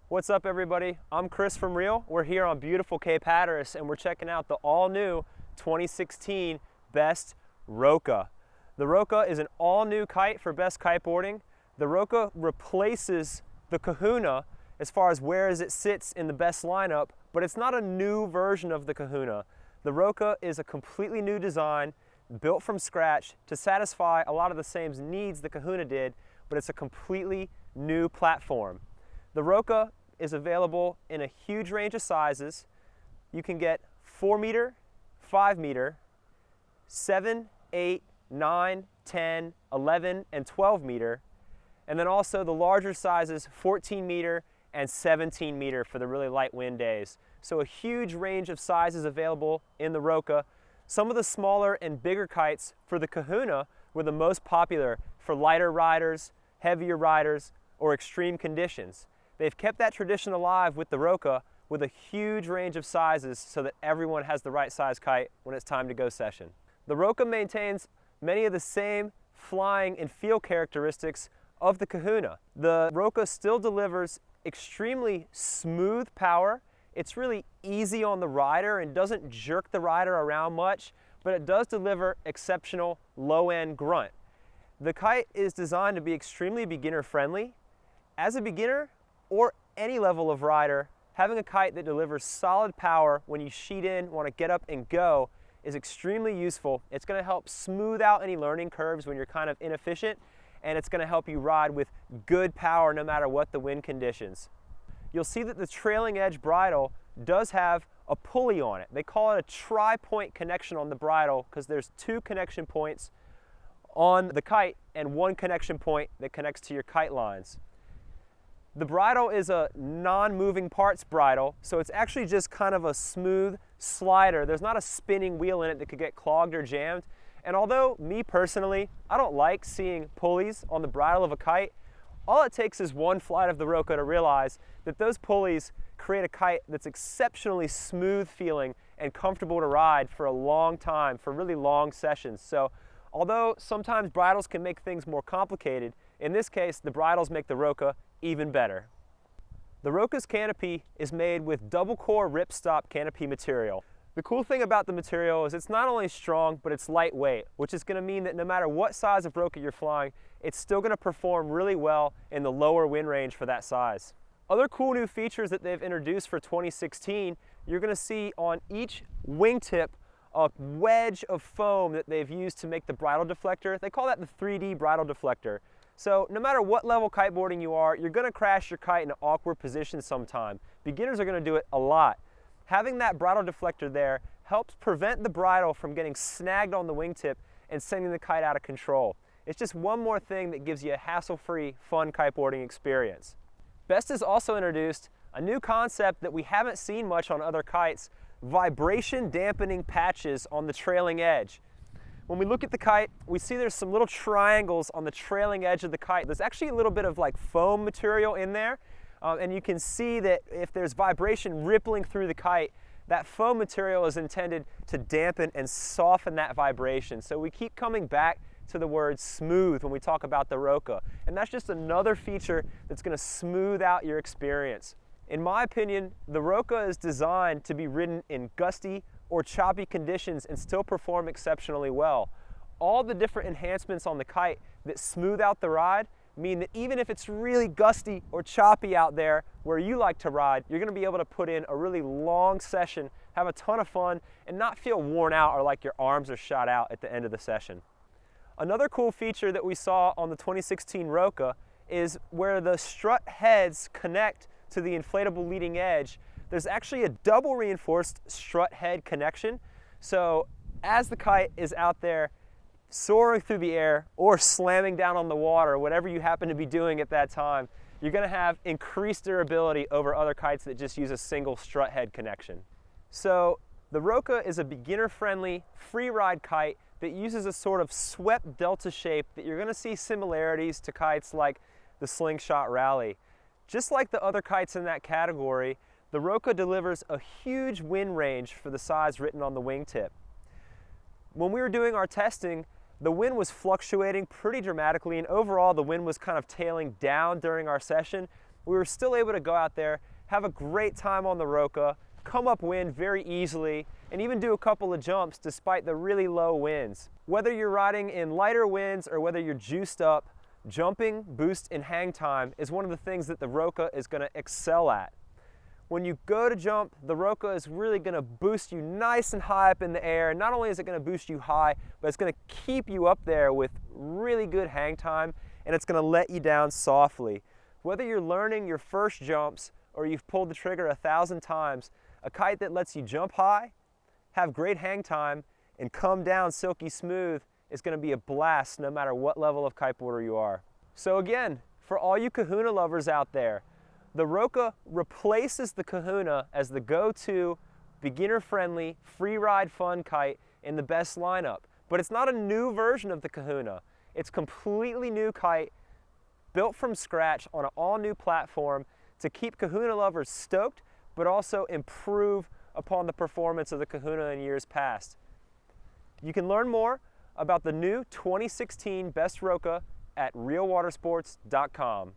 What's up, everybody? I'm Chris from Reel. We're here on beautiful Cape Hatteras and we're checking out the all-new 2016 Best Roca. The Roca is an all-new kite for best kiteboarding. The Roca replaces the Kahoona as far as where it sits in the best lineup, but it's not a new version of the Kahoona. The Roca is a completely new design, built from scratch to satisfy a lot of the same needs the Kahoona did, but it's a completely new platform. The Roca is available in a huge range of sizes. You can get 4 meter, 5 meter, 7, 8, 9, 10, 11, and 12 meter, and then also the larger sizes 14 meter and 17 meter for the really light wind days. So a huge range of sizes available in the Roca. Some of the smaller and bigger kites for the Kahoona were the most popular for lighter riders, heavier riders, or extreme conditions. They've kept that tradition alive with the Roca with a huge range of sizes so that everyone has the right size kite when it's time to go session. The Roca maintains many of the same flying and feel characteristics of the Kahoona. The Roca still delivers extremely smooth power. It's really easy on the rider and doesn't jerk the rider around much, but it does deliver exceptional low-end grunt. The kite is designed to be extremely beginner friendly. As a beginner or any level of rider, having a kite that delivers solid power when you sheet in, want to get up and go, is extremely useful. It's going to help smooth out any learning curves when you're kind of inefficient, and it's going to help you ride with good power no matter what the wind conditions. You'll see that the trailing edge bridle does have a pulley on it. They call it a tri-point connection on the bridle because there's 2 connection points on the kite and 1 connection point that connects to your kite lines. The bridle is a non-moving parts bridle, so it's actually just kind of a smooth slider. There's not a spinning wheel in it that could get clogged or jammed. And although me personally, I don't like seeing pulleys on the bridle of a kite, all it takes is one flight of the Roca to realize that those pulleys create a kite that's exceptionally smooth feeling and comfortable to ride for a long time, for really long sessions. So although sometimes bridles can make things more complicated, in this case, the bridles make the Roca even better. The Roca's canopy is made with double core ripstop canopy material. The cool thing about the material is it's not only strong, but it's lightweight, which is going to mean that no matter what size of Roca you're flying, it's still going to perform really well in the lower wind range for that size. Other cool new features that they've introduced for 2016, you're going to see on each wingtip a wedge of foam that they've used to make the bridle deflector. They call that the 3D bridle deflector. So no matter what level kiteboarding you are, you're going to crash your kite in an awkward position sometime. Beginners are going to do it a lot. Having that bridle deflector there helps prevent the bridle from getting snagged on the wingtip and sending the kite out of control. It's just one more thing that gives you a hassle-free, fun kiteboarding experience. Best has also introduced a new concept that we haven't seen much on other kites, vibration dampening patches on the trailing edge. When we look at the kite, we see there's some little triangles on the trailing edge of the kite. There's actually a little bit of like foam material in there, and you can see that if there's vibration rippling through the kite, that foam material is intended to dampen and soften that vibration. So we keep coming back to the word smooth when we talk about the Roca, and that's just another feature that's going to smooth out your experience. In my opinion, the Roca is designed to be ridden in gusty or choppy conditions and still perform exceptionally well. All the different enhancements on the kite that smooth out the ride mean that even if it's really gusty or choppy out there where you like to ride, you're going to be able to put in a really long session, have a ton of fun, and not feel worn out or like your arms are shot out at the end of the session. Another cool feature that we saw on the 2016 Roca is where the strut heads connect to the inflatable leading edge. There's actually a double reinforced strut head connection. So as the kite is out there soaring through the air or slamming down on the water, whatever you happen to be doing at that time, you're going to have increased durability over other kites that just use a single strut head connection. So the Roca is a beginner-friendly free ride kite that uses a sort of swept delta shape that you're going to see similarities to kites like the Slingshot Rally. Just like the other kites in that category, the Roca delivers a huge wind range for the size written on the wingtip. When we were doing our testing, the wind was fluctuating pretty dramatically, and overall the wind was kind of tailing down during our session. we were still able to go out there, have a great time on the Roca, come upwind very easily, and even do a couple of jumps despite the really low winds. Whether you're riding in lighter winds or whether you're juiced up, jumping, boost, and hang time is one of the things that the Roca is going to excel at. When you go to jump, the Roca is really going to boost you nice and high up in the air. Not only is it going to boost you high, but it's going to keep you up there with really good hang time, and it's going to let you down softly. Whether you're learning your first jumps or you've pulled the trigger 1,000 times, a kite that lets you jump high, have great hang time, and come down silky smooth is going to be a blast no matter what level of kiteboarder you are. So again, for all you Kahoona lovers out there, the Roca replaces the Kahoona as the go-to beginner-friendly, free-ride fun kite in the best lineup. But it's not a new version of the Kahoona. It's a completely new kite built from scratch on an all-new platform to keep Kahoona lovers stoked, but also improve upon the performance of the Kahoona in years past. You can learn more about the new 2016 Best Roca at realwatersports.com.